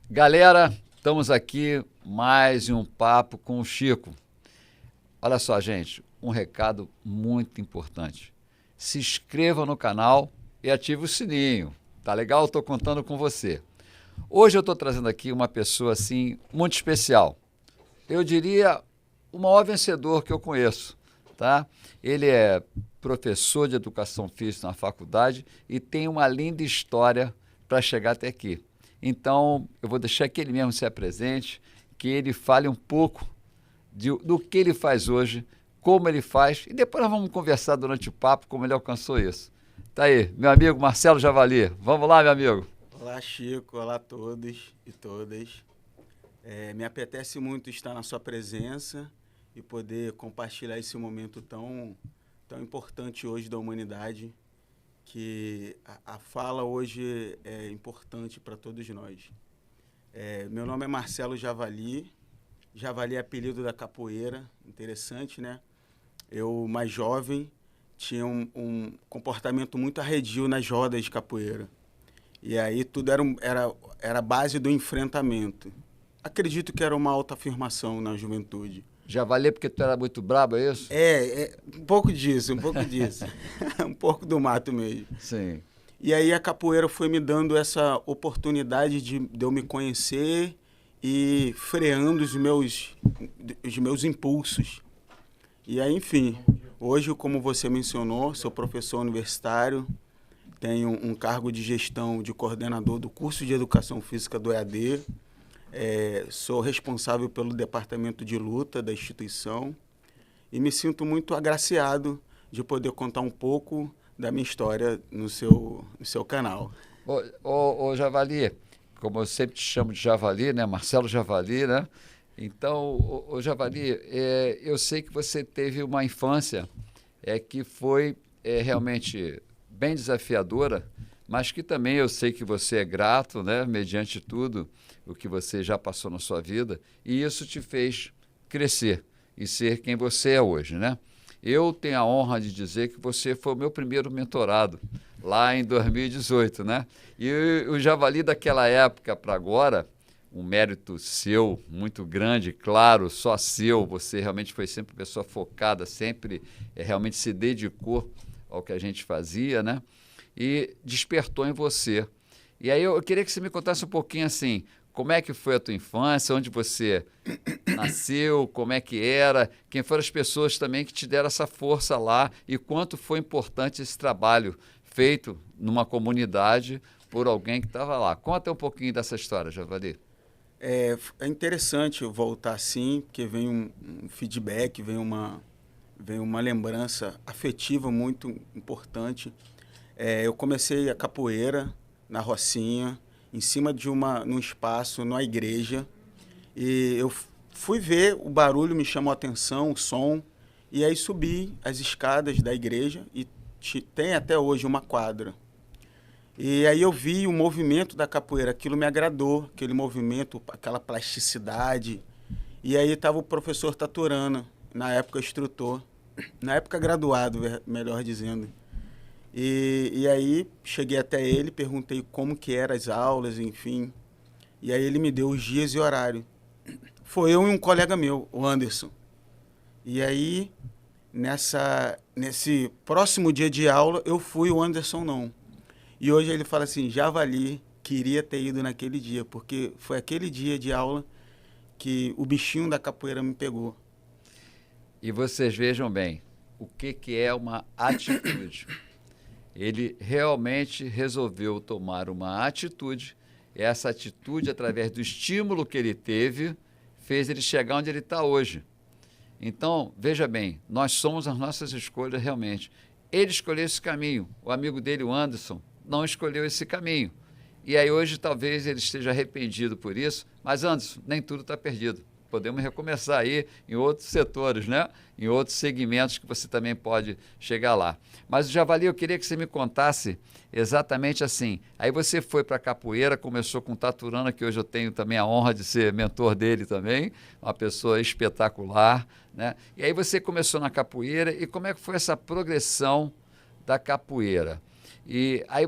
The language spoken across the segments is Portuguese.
Galera, estamos aqui mais em um papo com o Chico. Olha só, gente, um recado muito importante. Se inscreva no canal e ative o sininho. Tá legal? Estou contando com você. Hoje eu estou trazendo aqui uma pessoa assim muito especial. Eu diria o maior vencedor que eu conheço, tá? Ele é professor de educação física na faculdade e tem uma linda história para chegar até aqui. Então, eu vou deixar que ele mesmo se apresente, que ele fale um pouco do que ele faz hoje, como ele faz, e depois nós vamos conversar durante o papo como ele alcançou isso. Tá aí, meu amigo Marcelo Javali. Vamos lá, meu amigo. Olá, Chico. Olá a todos e todas. Me apetece muito estar na sua presença e poder compartilhar esse momento tão importante hoje da humanidade, que a fala hoje é importante para todos nós. Meu nome é Marcelo Javali. Javali é apelido da capoeira, interessante, né? Eu, mais jovem, tinha um comportamento muito arredio nas rodas de capoeira. E aí tudo era a base do enfrentamento. Acredito que era uma autoafirmação na juventude. Javali porque tu era muito brabo, é isso? Um pouco disso, um pouco disso. Um pouco do mato mesmo. Sim. E aí a capoeira foi me dando essa oportunidade de eu me conhecer e freando os meus impulsos. E aí, enfim, hoje, como você mencionou, sou professor universitário, tenho um cargo de gestão de coordenador do curso de Educação Física do EAD, sou responsável pelo departamento de luta da instituição e me sinto muito agraciado de poder contar um pouco da minha história no seu canal. Ô Javali, como eu sempre te chamo de Javali, né? Marcelo Javali, né? Então, ô Javali, eu sei que você teve uma infância que foi realmente bem desafiadora, mas que também eu sei que você é grato, né? Mediante tudo o que você já passou na sua vida, e isso te fez crescer e ser quem você é hoje, né? Eu tenho a honra de dizer que você foi o meu primeiro mentorado, lá em 2018, né? E o Javali daquela época para agora, um mérito seu muito grande, claro, só seu, você realmente foi sempre uma pessoa focada, sempre realmente se dedicou ao que a gente fazia, né? E despertou em você. E aí eu queria que você me contasse um pouquinho assim, como é que foi a tua infância, onde você nasceu, como é que era, quem foram as pessoas também que te deram essa força lá e quanto foi importante esse trabalho feito numa comunidade por alguém que estava lá. Conta um pouquinho dessa história, Javali. É interessante eu voltar assim, porque vem um feedback, vem uma lembrança afetiva muito importante. Eu comecei a capoeira na Rocinha, em cima num espaço, numa igreja, e eu fui ver, o barulho me chamou a atenção, o som, e aí subi as escadas da igreja e tem até hoje uma quadra. E aí eu vi o movimento da capoeira, aquilo me agradou, aquele movimento, aquela plasticidade. E aí estava o professor Taturana, na época instrutor, na época graduado, melhor dizendo. E aí cheguei até ele, perguntei como que eram as aulas, enfim. E aí ele me deu os dias e horário. Foi eu e um colega meu, o Anderson. E aí, nesse próximo dia de aula, eu fui, o Anderson não. E hoje ele fala assim, Javali, queria ter ido naquele dia, porque foi aquele dia de aula que o bichinho da capoeira me pegou. E vocês vejam bem, o que é uma atitude. Ele realmente resolveu tomar uma atitude, e essa atitude, através do estímulo que ele teve, fez ele chegar onde ele está hoje. Então, veja bem, nós somos as nossas escolhas realmente. Ele escolheu esse caminho, o amigo dele, o Anderson, não escolheu esse caminho. E aí hoje talvez ele esteja arrependido por isso, mas Anderson, nem tudo está perdido. Podemos recomeçar aí em outros setores, né? Em outros segmentos que você também pode chegar lá. Mas, Javali, eu queria que você me contasse exatamente assim. Aí você foi para a capoeira, começou com o Taturana, que hoje eu tenho também a honra de ser mentor dele também, uma pessoa espetacular, né? E aí você começou na capoeira, e como é que foi essa progressão da capoeira? E aí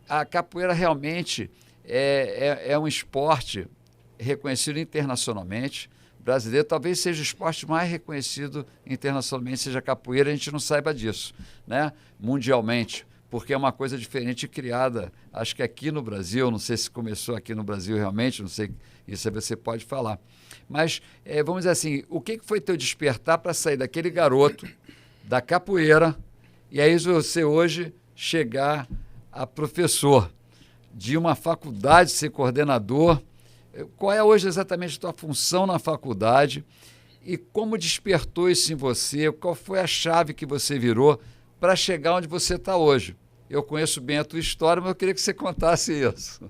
a capoeira realmente é um esporte reconhecido internacionalmente. Brasileiro talvez seja o esporte mais reconhecido internacionalmente, seja a capoeira, a gente não saiba disso, né? Mundialmente, porque é uma coisa diferente criada, acho que aqui no Brasil, não sei se começou aqui no Brasil realmente, não sei, isso você pode falar. Mas, vamos dizer assim, o que foi teu despertar para sair daquele garoto, da capoeira, e aí você hoje chegar a professor de uma faculdade, ser coordenador? Qual é hoje exatamente a tua função na faculdade e como despertou isso em você? Qual foi a chave que você virou para chegar onde você está hoje? Eu conheço bem a tua história, mas eu queria que você contasse isso.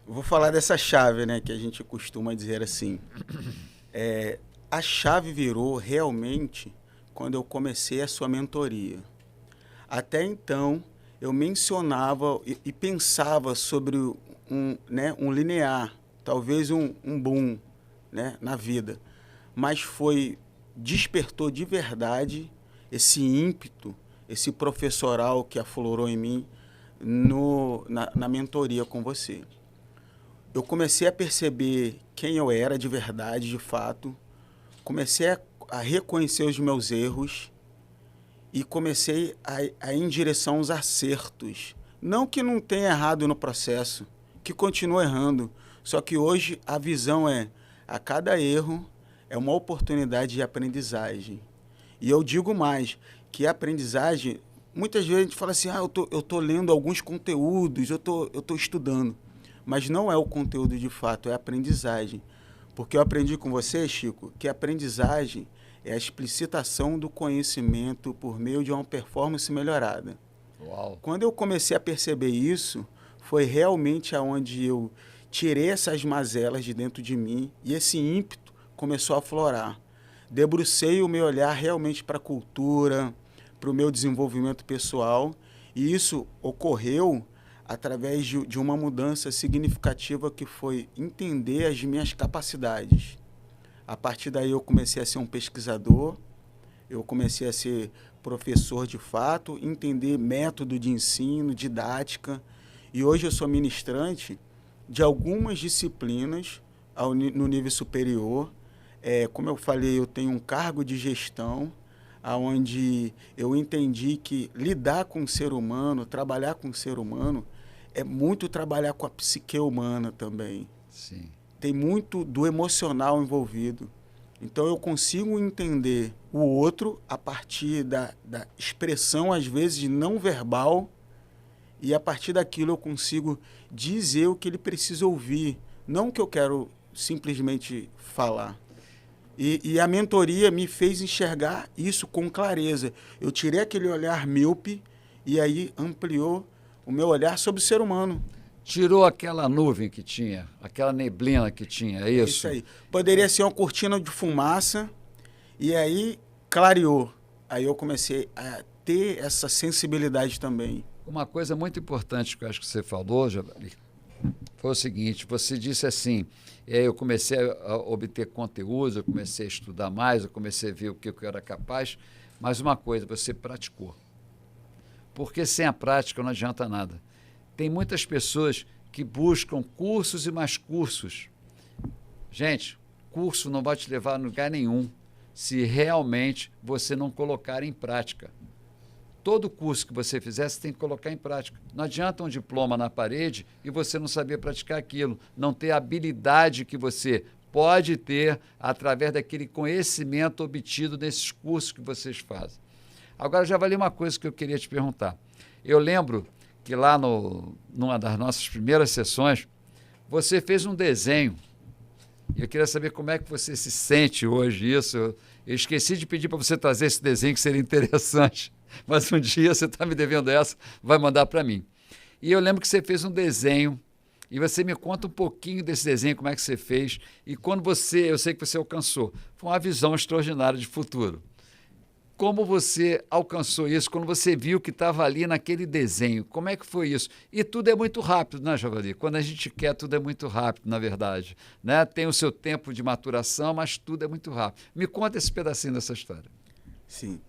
Eu vou falar dessa chave, né, que a gente costuma dizer assim. A chave virou realmente quando eu comecei a sua mentoria. Até então, eu mencionava e pensava sobre um linear, talvez um boom, né, na vida. Mas despertou de verdade esse ímpeto, esse professoral que aflorou em mim na mentoria com você. Eu comecei a perceber quem eu era de verdade, de fato. Comecei a reconhecer os meus erros e comecei a ir em direção aos acertos. Não que não tenha errado no processo, que continuo errando. Só que hoje a visão a cada erro é uma oportunidade de aprendizagem. E eu digo mais, que a aprendizagem, muitas vezes a gente fala assim, eu tô lendo alguns conteúdos, eu tô estudando. Mas não é o conteúdo de fato, é a aprendizagem. Porque eu aprendi com você, Chico, que a aprendizagem é a explicitação do conhecimento por meio de uma performance melhorada. Uau. Quando eu comecei a perceber isso, foi realmente aonde eu tirei essas mazelas de dentro de mim e esse ímpeto começou a aflorar. Debrucei o meu olhar realmente para a cultura, para o meu desenvolvimento pessoal, e isso ocorreu através de uma mudança significativa que foi entender as minhas capacidades. A partir daí eu comecei a ser um pesquisador, eu comecei a ser professor de fato, entender método de ensino, didática, e hoje eu sou ministrante de algumas disciplinas no nível superior. Como eu falei, eu tenho um cargo de gestão, onde eu entendi que lidar com o ser humano, trabalhar com o ser humano, é muito trabalhar com a psique humana também. Sim. Tem muito do emocional envolvido. Então eu consigo entender o outro a partir da expressão, às vezes, não verbal, e a partir daquilo eu consigo dizer o que ele precisa ouvir, não o que eu quero simplesmente falar. E a mentoria me fez enxergar isso com clareza. Eu tirei aquele olhar míope e aí ampliou o meu olhar sobre o ser humano. Tirou aquela nuvem que tinha, aquela neblina que tinha, é isso? É isso aí. Poderia ser uma cortina de fumaça e aí clareou. Aí eu comecei a ter essa sensibilidade também. Uma coisa muito importante que eu acho que você falou, Javali, foi o seguinte, você disse assim, eu comecei a obter conteúdos, eu comecei a estudar mais, eu comecei a ver o que eu era capaz, mas uma coisa, você praticou. Porque sem a prática não adianta nada. Tem muitas pessoas que buscam cursos e mais cursos. Gente, curso não vai te levar a lugar nenhum se realmente você não colocar em prática. Todo curso que você fizer, você tem que colocar em prática. Não adianta um diploma na parede e você não saber praticar aquilo, não ter a habilidade que você pode ter através daquele conhecimento obtido nesses cursos que vocês fazem. Agora, já valia uma coisa que eu queria te perguntar. Eu lembro que lá numa das nossas primeiras sessões, você fez um desenho. E eu queria saber como é que você se sente hoje isso. Eu esqueci de pedir para você trazer esse desenho, que seria interessante. Mas um dia você está me devendo essa, vai mandar para mim. E eu lembro que você fez um desenho, e você me conta um pouquinho desse desenho, como é que você fez, e quando eu sei que você alcançou, foi uma visão extraordinária de futuro. Como você alcançou isso, quando você viu que estava ali naquele desenho? Como é que foi isso? E tudo é muito rápido, né, Javali? Quando a gente quer, tudo é muito rápido, na verdade. Né? Tem o seu tempo de maturação, mas tudo é muito rápido. Me conta esse pedacinho dessa história. Sim.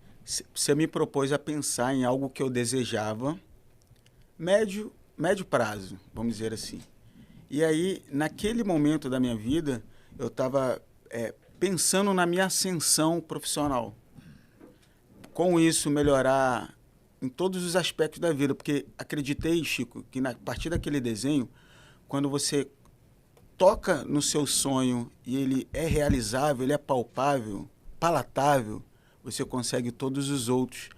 Você me propôs a pensar em algo que eu desejava, médio médio prazo, vamos dizer assim. E aí, naquele momento da minha vida, eu estava pensando na minha ascensão profissional. Com isso, melhorar em todos os aspectos da vida. Porque acreditei, Chico, que a partir daquele desenho, quando você toca no seu sonho e ele é realizável, ele é palpável, palatável, você consegue todos os outros.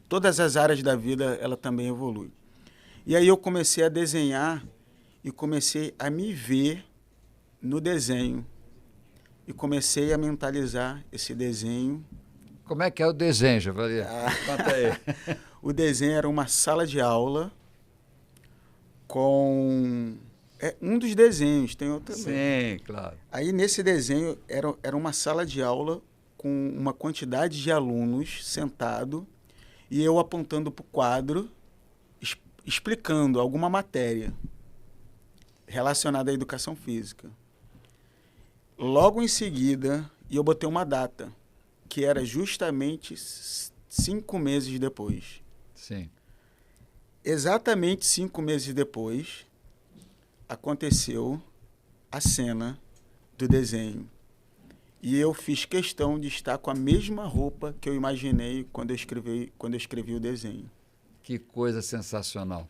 Todas as áreas da vida, ela também evolui. E aí eu comecei a desenhar e comecei a me ver no desenho. E comecei a mentalizar esse desenho. Como é que é o desenho, Javali? Conta aí. O desenho era uma sala de aula com... um dos desenhos, tem outro também. Sim, claro. Aí nesse desenho era uma sala de aula com uma quantidade de alunos sentado e eu apontando para o quadro, explicando alguma matéria relacionada à educação física. Logo em seguida, eu botei uma data, que era justamente 5 meses depois. Sim. Exatamente 5 meses depois, aconteceu a cena do desenho. E eu fiz questão de estar com a mesma roupa que eu imaginei quando eu escrevi o desenho. Que coisa sensacional.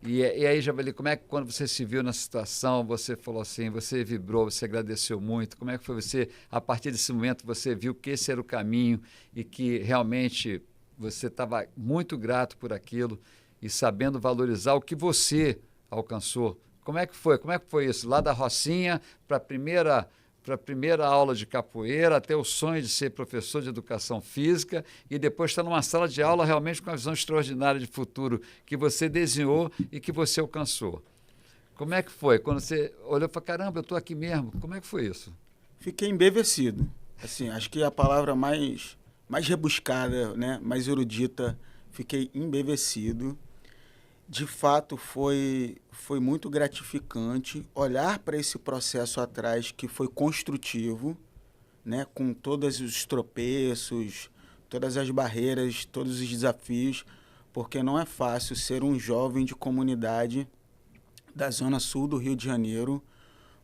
E aí, Javali, como é que quando você se viu na situação, você falou assim, você vibrou, você agradeceu muito, como é que foi você, a partir desse momento, você viu que esse era o caminho e que realmente você estava muito grato por aquilo e sabendo valorizar o que você alcançou? Como é que foi? Como é que foi isso? Lá da Rocinha para a primeira aula de capoeira, até o sonho de ser professor de educação física e depois estar numa sala de aula realmente com uma visão extraordinária de futuro que você desenhou e que você alcançou. Como é que foi? Quando você olhou e falou, caramba, eu estou aqui mesmo. Como é que foi isso? Fiquei embevecido. Assim, acho que a palavra mais rebuscada, né, mais erudita, fiquei embevecido. De fato, foi muito gratificante olhar para esse processo atrás que foi construtivo, né, com todos os tropeços, todas as barreiras, todos os desafios, porque não é fácil ser um jovem de comunidade da Zona Sul do Rio de Janeiro,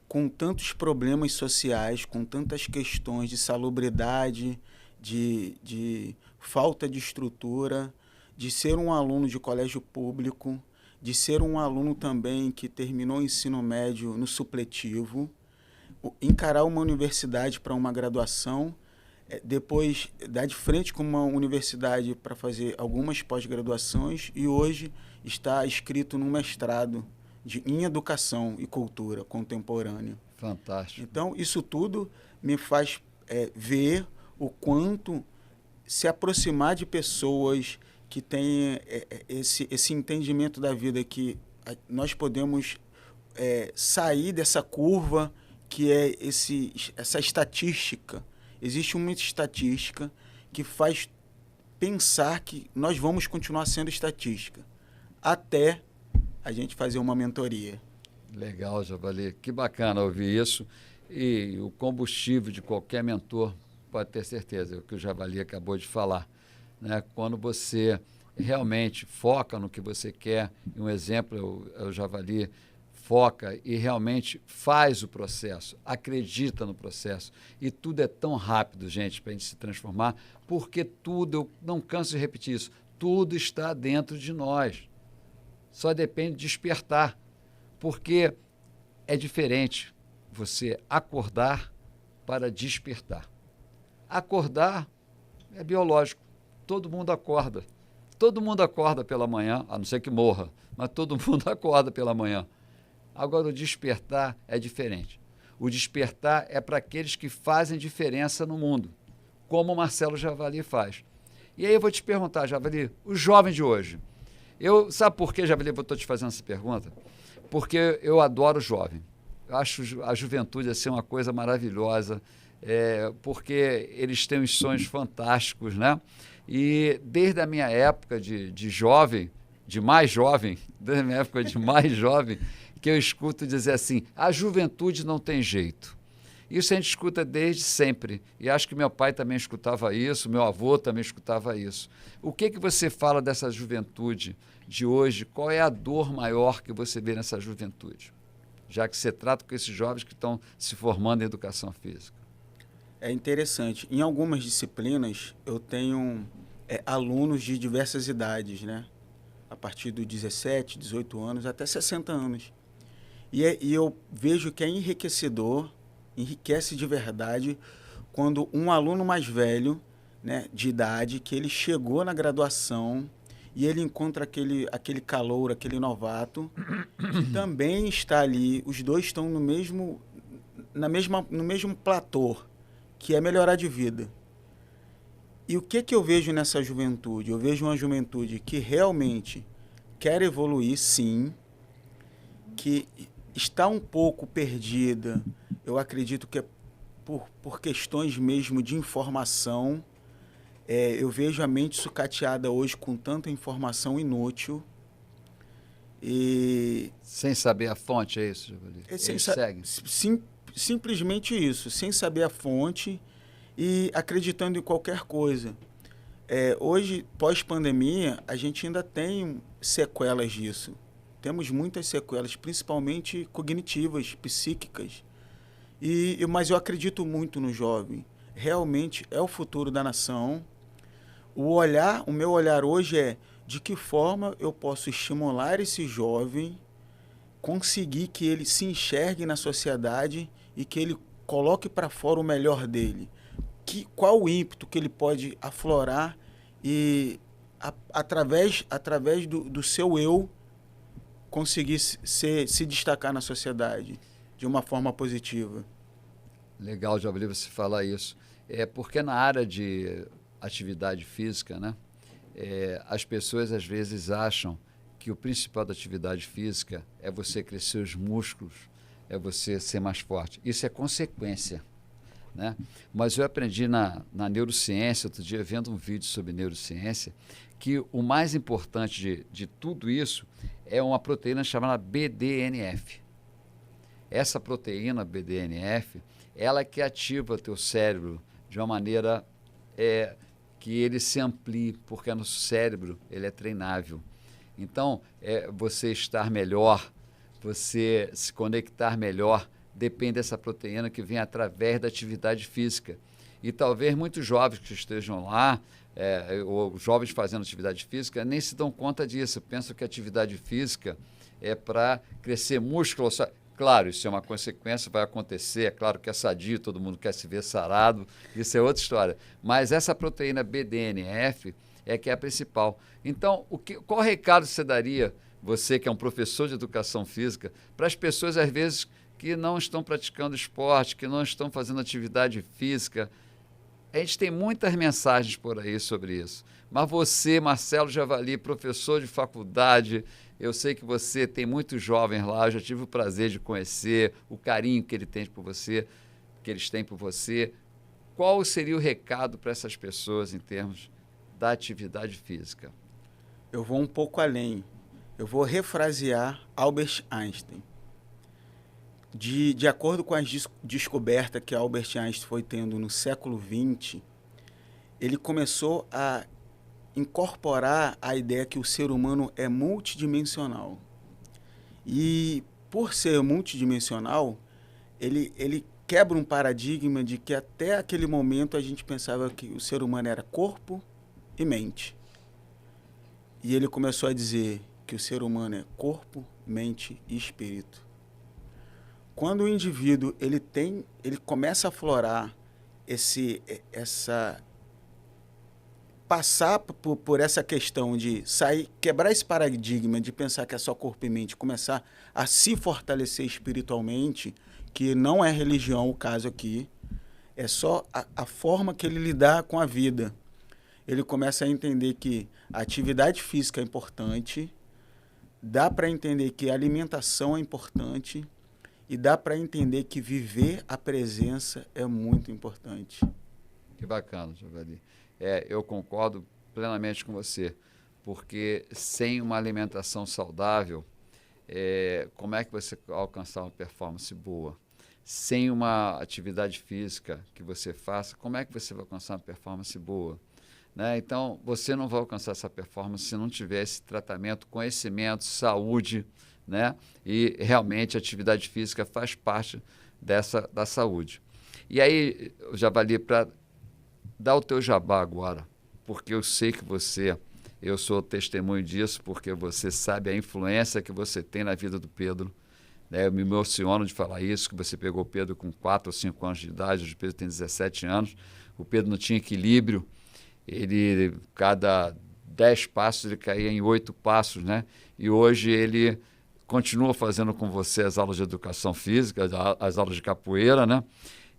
com tantos problemas sociais, com tantas questões de salubridade, de falta de estrutura, de ser um aluno de colégio público, de ser um aluno também que terminou o ensino médio no supletivo, encarar uma universidade para uma graduação, depois dar de frente com uma universidade para fazer algumas pós-graduações e hoje está inscrito num mestrado em Educação e Cultura Contemporânea. Fantástico. Então, isso tudo me faz ver o quanto se aproximar de pessoas que têm esse entendimento da vida, que nós podemos sair dessa curva que é essa estatística. Existe uma estatística que faz pensar que nós vamos continuar sendo estatística até a gente fazer uma mentoria. Legal, Javali. Que bacana ouvir isso. E o combustível de qualquer mentor, pode ter certeza, é o que o Javali acabou de falar. Né? Quando você realmente foca no que você quer, e um exemplo é o Javali, foca e realmente faz o processo, acredita no processo. E tudo é tão rápido, gente, para a gente se transformar, porque tudo, eu não canso de repetir isso, tudo está dentro de nós. Só depende de despertar, porque é diferente você acordar para despertar. Acordar é biológico, todo mundo acorda. Todo mundo acorda pela manhã, a não ser que morra, mas todo mundo acorda pela manhã. Agora, o despertar é diferente. O despertar é para aqueles que fazem diferença no mundo, como o Marcelo Javali faz. E aí eu vou te perguntar, Javali, os jovens de hoje, sabe por que, Javali, eu estou te fazendo essa pergunta? Porque eu adoro o jovem. Eu acho a juventude assim, uma coisa maravilhosa, porque eles têm uns sonhos fantásticos, né? E desde a minha época de jovem, desde a minha época de mais jovem, que eu escuto dizer assim, a juventude não tem jeito. Isso a gente escuta desde sempre. E acho que meu pai também escutava isso, meu avô também escutava isso. O que você fala dessa juventude de hoje, qual é a dor maior que você vê nessa juventude? Já que você trata com esses jovens que estão se formando em educação física. É interessante. Em algumas disciplinas, eu tenho alunos de diversas idades, né? A partir dos 17, 18 anos até 60 anos. E eu vejo que é enriquecedor, enriquece de verdade, quando um aluno mais velho, né, de idade, que ele chegou na graduação e ele encontra aquele calouro, aquele novato, que também está ali, os dois estão no mesmo platô, que é melhorar de vida. E o que eu vejo nessa juventude? Eu vejo uma juventude que realmente quer evoluir, sim, que está um pouco perdida. Eu acredito que é por questões mesmo de informação. Eu vejo a mente sucateada hoje com tanta informação inútil. E sem saber a fonte, é isso, Javali? Eles seguem? Simplesmente isso, sem saber a fonte e acreditando em qualquer coisa. Hoje, pós-pandemia, a gente ainda tem sequelas disso. Temos muitas sequelas, principalmente cognitivas, psíquicas. Mas eu acredito muito no jovem. Realmente é o futuro da nação. O meu olhar hoje é de que forma eu posso estimular esse jovem, conseguir que ele se enxergue na sociedade e que ele coloque para fora o melhor dele. Qual o ímpeto que ele pode aflorar e, através do seu eu, conseguir se destacar na sociedade de uma forma positiva. Legal, Javali, você falar isso. Porque na área de atividade física, né, as pessoas às vezes acham que o principal da atividade física é você crescer os músculos, é você ser mais forte. Isso é consequência, né? Mas eu aprendi na neurociência, outro dia vendo um vídeo sobre neurociência, que o mais importante de tudo isso é uma proteína chamada BDNF. Essa proteína BDNF, ela que ativa o teu cérebro de uma maneira que ele se amplie, porque no cérebro ele é treinável. Então, você estar melhor, você se conectar melhor, depende dessa proteína que vem através da atividade física. E talvez muitos jovens que estejam lá, ou jovens fazendo atividade física, nem se dão conta disso. Pensam que a atividade física é para crescer músculo. Claro, isso é uma consequência, vai acontecer. É claro que é sadio, todo mundo quer se ver sarado, isso é outra história. Mas essa proteína BDNF é que é a principal. Então, qual recado você daria, você que é um professor de educação física, para as pessoas, às vezes, que não estão praticando esporte, que não estão fazendo atividade física? A gente tem muitas mensagens por aí sobre isso. Mas você, Marcelo Javali, professor de faculdade, eu sei que você tem muitos jovens lá, eu já tive o prazer de conhecer, o carinho que eles têm por você. Qual seria o recado para essas pessoas em termos da atividade física? Eu vou um pouco além. Eu vou refrasear Albert Einstein. De acordo com as descobertas que Albert Einstein foi tendo no século XX, ele começou a incorporar a ideia que o ser humano é multidimensional. E, por ser multidimensional, ele quebra um paradigma de que até aquele momento a gente pensava que o ser humano era corpo e mente. E ele começou a dizer que o ser humano é corpo, mente e espírito. Quando o indivíduo ele começa a aflorar passar por essa questão de quebrar esse paradigma de pensar que é só corpo e mente, começar a se fortalecer espiritualmente, que não é religião o caso aqui, é só a forma que ele lidar com a vida. Ele começa a entender que a atividade física é importante, dá para entender que a alimentação é importante e dá para entender que viver a presença é muito importante. Que bacana, Javali. Eu concordo plenamente com você, porque sem uma alimentação saudável, como é que você vai alcançar uma performance boa? Sem uma atividade física que você faça, como é que você vai alcançar uma performance boa? né? Então, você não vai alcançar essa performance se não tiver esse tratamento, conhecimento, saúde, né? E realmente a atividade física faz parte da saúde. E aí, Javali, para dar o teu jabá agora, porque eu sei que eu sou testemunho disso, porque você sabe a influência que você tem na vida do Pedro, né? Eu me emociono de falar isso, que você pegou o Pedro com 4 ou 5 anos de idade, hoje o Pedro tem 17 anos, o Pedro não tinha equilíbrio, ele, cada 10 passos, ele caía em 8 passos, né? E hoje ele continua fazendo com você as aulas de educação física, as aulas de capoeira, né?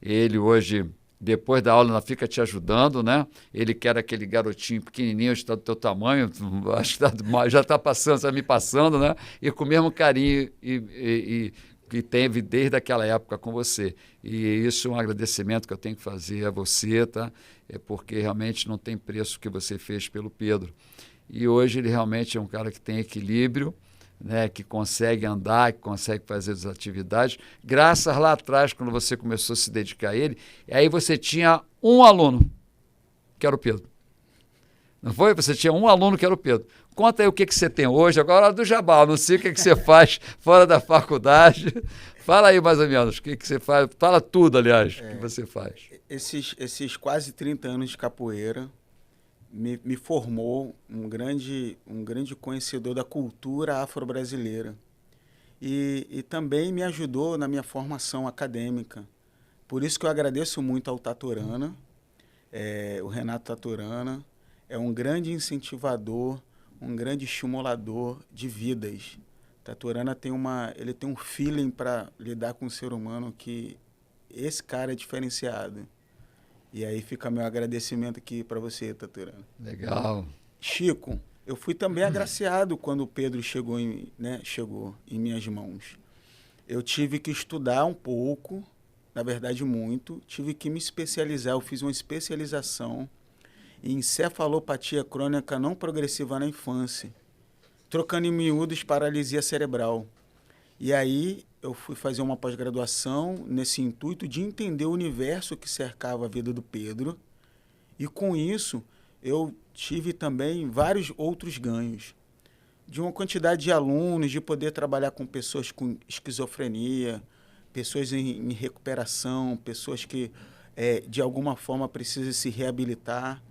Ele hoje, depois da aula, ainda fica te ajudando, né? Ele quer aquele garotinho pequenininho, está do teu tamanho, acho que já está passando, está me passando, né? E com o mesmo carinho que teve desde aquela época com você. E isso é um agradecimento que eu tenho que fazer a você, tá? É porque realmente não tem preço o que você fez pelo Pedro. E hoje ele realmente é um cara que tem equilíbrio, né, que consegue andar, que consegue fazer as atividades, graças lá atrás, quando você começou a se dedicar a ele, e aí você tinha um aluno, que era o Pedro. Não foi? Você tinha um aluno que era o Pedro. Conta aí o que você tem hoje, agora do jabá, não sei o que você faz fora da faculdade. Fala aí mais ou menos o que você faz, fala tudo, aliás, o que você faz. Esses quase 30 anos de capoeira me formou um grande conhecedor da cultura afro-brasileira e também me ajudou na minha formação acadêmica. Por isso que eu agradeço muito ao Taturana, o Renato Taturana, é um grande incentivador, um grande estimulador de vidas. Taturana ele tem um feeling para lidar com o ser humano que esse cara é diferenciado. E aí fica meu agradecimento aqui para você, Taturana. Legal. Chico, eu fui também agraciado quando o Pedro chegou em minhas mãos. Eu tive que estudar um pouco, na verdade muito, tive que me especializar, eu fiz uma especialização em encefalopatia crônica não progressiva na infância, trocando em miúdos paralisia cerebral. E aí eu fui fazer uma pós-graduação nesse intuito de entender o universo que cercava a vida do Pedro. E com isso eu tive também vários outros ganhos. De uma quantidade de alunos, de poder trabalhar com pessoas com esquizofrenia, pessoas em recuperação, pessoas que de alguma forma precisam se reabilitar.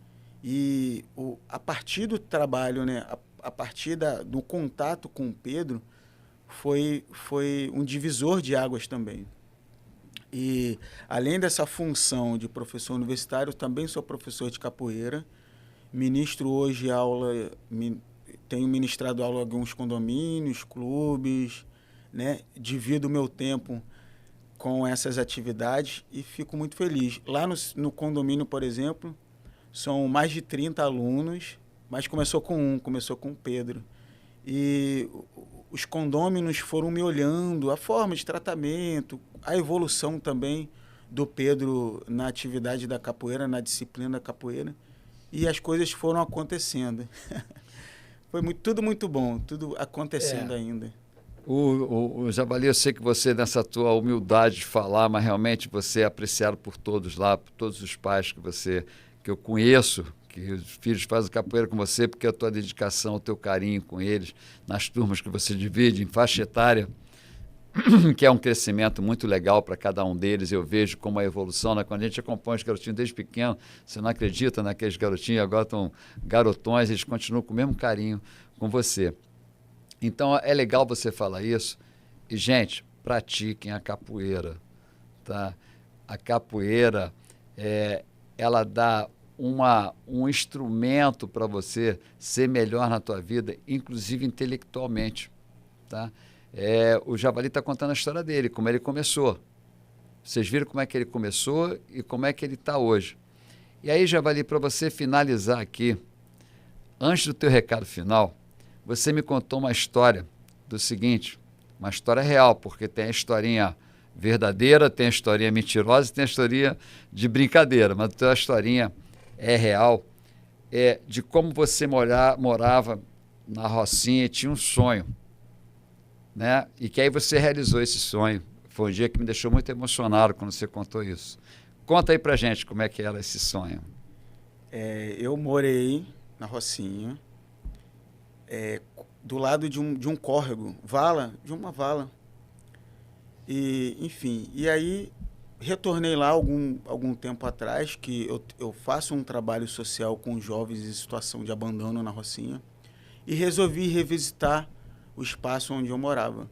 E a partir do trabalho, né, a partir do contato com o Pedro, foi um divisor de águas também. E, além dessa função de professor universitário, também sou professor de capoeira, ministro hoje aula, tenho ministrado aula em alguns condomínios, clubes, né? Divido o meu tempo com essas atividades e fico muito feliz. Lá no condomínio, por exemplo, são mais de 30 alunos, mas começou com o Pedro. E os condôminos foram me olhando, a forma de tratamento, a evolução também do Pedro na atividade da capoeira, na disciplina da capoeira, e as coisas foram acontecendo. Foi tudo muito bom, tudo acontecendo ainda. O Javali, eu sei que você, nessa tua humildade de falar, mas realmente você é apreciado por todos lá, por todos os pais que eu conheço, que os filhos fazem capoeira com você, porque a tua dedicação, o teu carinho com eles, nas turmas que você divide, em faixa etária, que é um crescimento muito legal para cada um deles. Eu vejo como a evolução, né? Quando a gente acompanha os garotinhos desde pequeno, você não acredita naqueles garotinhos, agora estão garotões, eles continuam com o mesmo carinho com você. Então, é legal você falar isso. E, gente, pratiquem a capoeira, tá? A capoeira, ela dá um instrumento para você ser melhor na tua vida, inclusive intelectualmente, tá? O Javali está contando a história dele, como ele começou. Vocês viram como é que ele começou e como é que ele está hoje. E aí, Javali, para você finalizar aqui, antes do teu recado final, você me contou uma história do seguinte, uma história real, porque tem a historinha verdadeira, tem a historinha mentirosa e tem a historinha de brincadeira, mas a tua historinha é real, de como você morava na Rocinha e tinha um sonho, né? E que aí você realizou esse sonho. Foi um dia que me deixou muito emocionado quando você contou isso. Conta aí pra gente como é que era esse sonho. Eu morei na Rocinha, do lado de um córrego, de uma vala. E, enfim, e aí retornei lá algum tempo atrás, que eu faço um trabalho social com jovens em situação de abandono na Rocinha, e resolvi revisitar o espaço onde eu morava.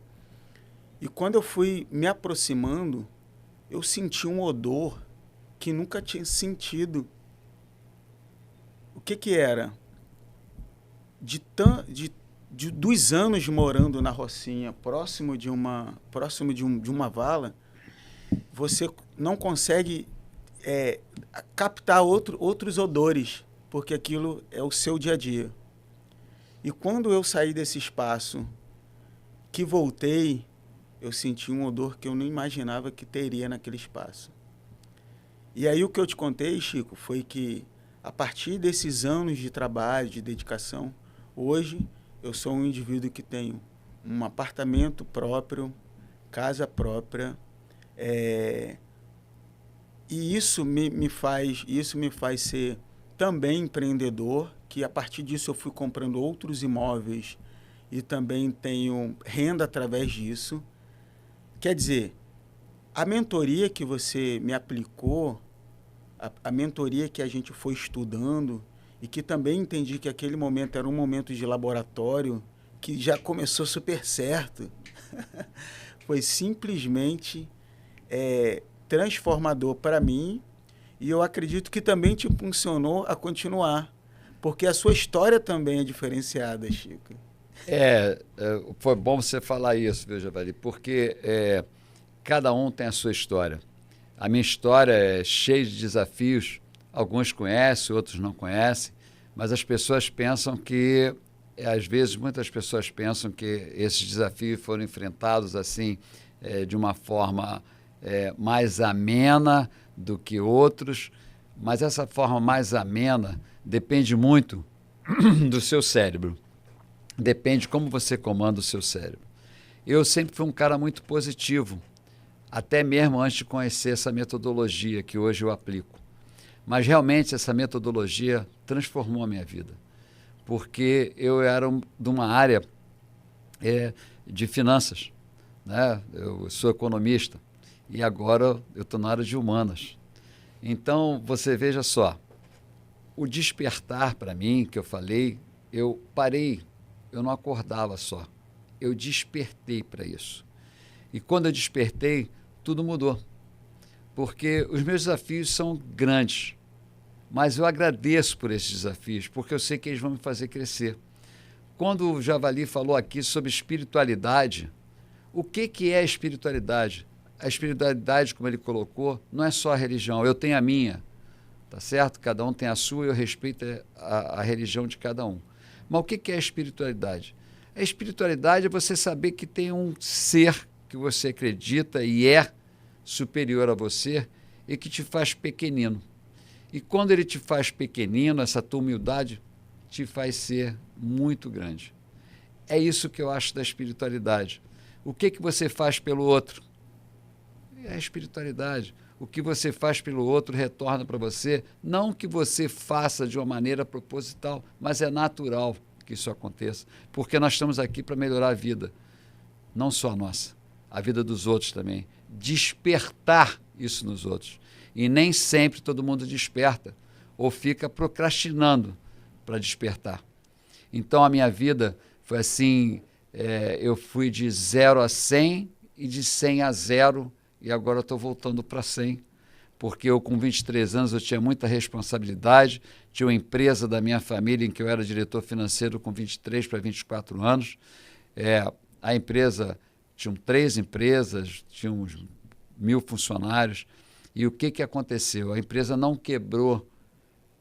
E quando eu fui me aproximando, eu senti um odor que nunca tinha sentido. O que era? Dos anos morando na Rocinha, próximo de uma vala, você não consegue captar outros odores, porque aquilo é o seu dia a dia. E quando eu saí desse espaço, que voltei, eu senti um odor que eu não imaginava que teria naquele espaço. E aí o que eu te contei, Chico, foi que a partir desses anos de trabalho, de dedicação, hoje eu sou um indivíduo que tenho um apartamento próprio, casa própria, e isso me faz ser também empreendedor, que a partir disso eu fui comprando outros imóveis e também tenho renda através disso. Quer dizer, a mentoria que você me aplicou, a mentoria que a gente foi estudando, e que também entendi que aquele momento era um momento de laboratório, que já começou super certo, foi simplesmente transformador para mim, e eu acredito que também te impulsionou a continuar, porque a sua história também é diferenciada, Chico. Foi bom você falar isso, viu, Javali, porque cada um tem a sua história. A minha história é cheia de desafios, alguns conhecem, outros não conhecem, mas as pessoas pensam que, às vezes, muitas pessoas pensam que esses desafios foram enfrentados assim, de uma forma mais amena do que outros, mas essa forma mais amena depende muito do seu cérebro. Depende de como você comanda o seu cérebro. Eu sempre fui um cara muito positivo, até mesmo antes de conhecer essa metodologia que hoje eu aplico. Mas realmente essa metodologia transformou a minha vida, porque eu era de uma área de finanças, né? Eu sou economista e agora eu estou na área de humanas. Então, você veja só, o despertar para mim, que eu falei, eu parei, eu não acordava só, eu despertei para isso. E quando eu despertei, tudo mudou, porque os meus desafios são grandes, mas eu agradeço por esses desafios, porque eu sei que eles vão me fazer crescer. Quando o Javali falou aqui sobre espiritualidade, o que é espiritualidade? A espiritualidade, como ele colocou, não é só a religião, eu tenho a minha, tá certo? Cada um tem a sua e eu respeito a religião de cada um. Mas o que é a espiritualidade? A espiritualidade é você saber que tem um ser que você acredita e é superior a você e que te faz pequenino. E quando ele te faz pequenino, essa tua humildade te faz ser muito grande. É isso que eu acho da espiritualidade. O que você faz pelo outro? É a espiritualidade. O que você faz pelo outro retorna para você, não que você faça de uma maneira proposital, mas é natural que isso aconteça, porque nós estamos aqui para melhorar a vida, não só a nossa, a vida dos outros também, despertar isso nos outros. E nem sempre todo mundo desperta, ou fica procrastinando para despertar. Então a minha vida foi assim, eu fui de 0 a 100 e de 100 a 0, e agora estou voltando para 100, porque eu com 23 anos eu tinha muita responsabilidade, tinha uma empresa da minha família em que eu era diretor financeiro com 23 para 24 anos, a empresa, tinham 3 empresas, tinha uns 1.000 funcionários, e o que aconteceu? A empresa não quebrou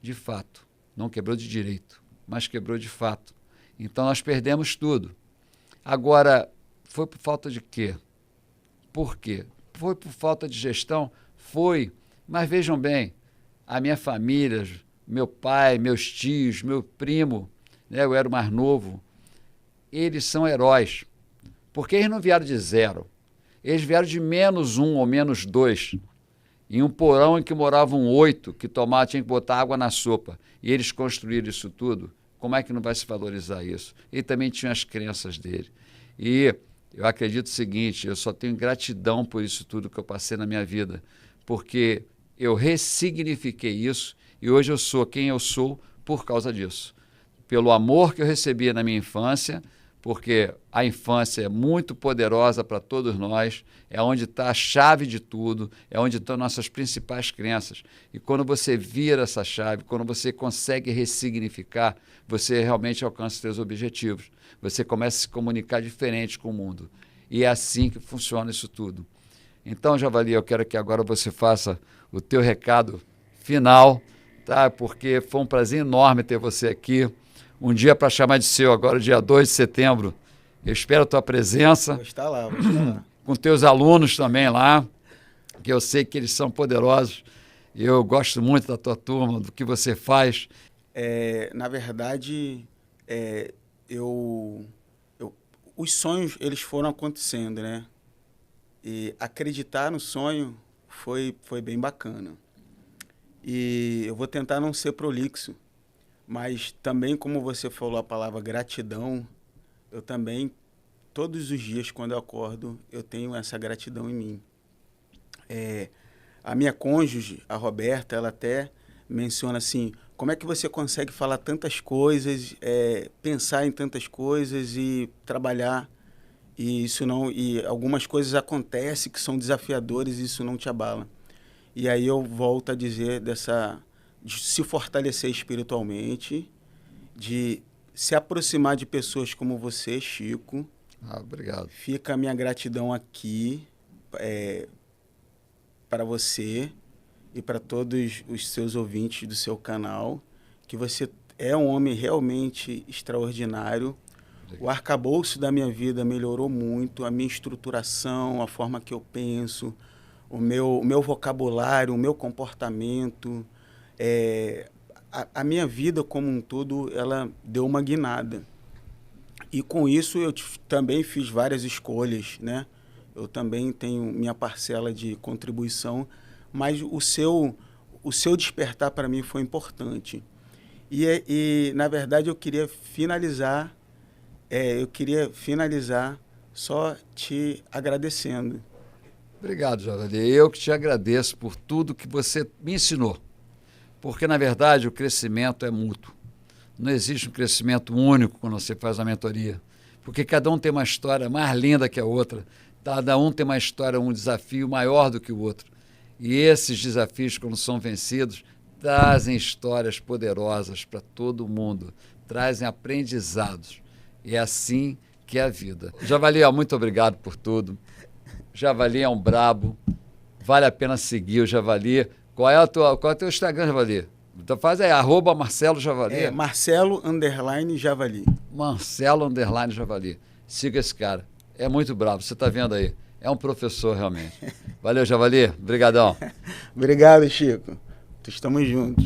de fato, não quebrou de direito, mas quebrou de fato. Então nós perdemos tudo. Agora, foi por falta de quê? Por quê? Foi por falta de gestão? Foi. Mas vejam bem, a minha família, meu pai, meus tios, meu primo, né, eu era o mais novo, eles são heróis, porque eles não vieram de 0, eles vieram de -1 ou -2, em um porão em que moravam 8, que tinha que botar água na sopa, e eles construíram isso tudo, como é que não vai se valorizar isso? Ele também tinha as crenças dele. E eu acredito o seguinte, eu só tenho gratidão por isso tudo que eu passei na minha vida, porque eu ressignifiquei isso e hoje eu sou quem eu sou por causa disso. Pelo amor que eu recebia na minha infância, porque a infância é muito poderosa para todos nós, é onde está a chave de tudo, é onde estão nossas principais crenças. E quando você vira essa chave, quando você consegue ressignificar, você realmente alcança os seus objetivos. Você começa a se comunicar diferente com o mundo. E é assim que funciona isso tudo. Então, Javali, eu quero que agora você faça o teu recado final, tá? Porque foi um prazer enorme ter você aqui. Um dia para chamar de seu, agora dia 2 de setembro. Eu espero a tua presença. Vou estar lá, vou estar lá. Com teus alunos também lá, que eu sei que eles são poderosos. Eu gosto muito da tua turma, do que você faz. Na verdade, os sonhos eles foram acontecendo, né? E acreditar no sonho foi bem bacana. E eu vou tentar não ser prolixo, mas também, como você falou a palavra gratidão, eu também, todos os dias, quando eu acordo, eu tenho essa gratidão em mim. A minha cônjuge, a Roberta, ela até menciona assim, como é que você consegue falar tantas coisas, pensar em tantas coisas e trabalhar, e algumas coisas acontecem que são desafiadoras e isso não te abala. E aí eu volto a dizer de se fortalecer espiritualmente, de se aproximar de pessoas como você, Chico. Obrigado. Fica a minha gratidão aqui para você e para todos os seus ouvintes do seu canal, que você é um homem realmente extraordinário. Obrigado. O arcabouço da minha vida melhorou muito, a minha estruturação, a forma que eu penso, o meu vocabulário, o meu comportamento, a minha vida como um todo, ela deu uma guinada. E com isso eu também fiz várias escolhas, né? Eu também tenho minha parcela de contribuição, mas o seu despertar para mim foi importante. E na verdade, eu queria finalizar só te agradecendo. Obrigado, Javali. Eu que te agradeço por tudo que você me ensinou. Porque, na verdade, o crescimento é mútuo. Não existe um crescimento único quando você faz a mentoria. Porque cada um tem uma história mais linda que a outra. Cada um tem uma história, um desafio maior do que o outro. E esses desafios, quando são vencidos, trazem histórias poderosas para todo mundo. Trazem aprendizados. E é assim que é a vida. Javali, muito obrigado por tudo. Javali é um brabo. Vale a pena seguir o Javali. Qual é o teu Instagram, Javali? Então faz aí, @Marcelo Javali. Marcelo_Javali. Marcelo_Javali. Siga esse cara. É muito bravo, você está vendo aí. É um professor, realmente. Valeu, Javali. Obrigadão. Obrigado, Chico. Estamos juntos.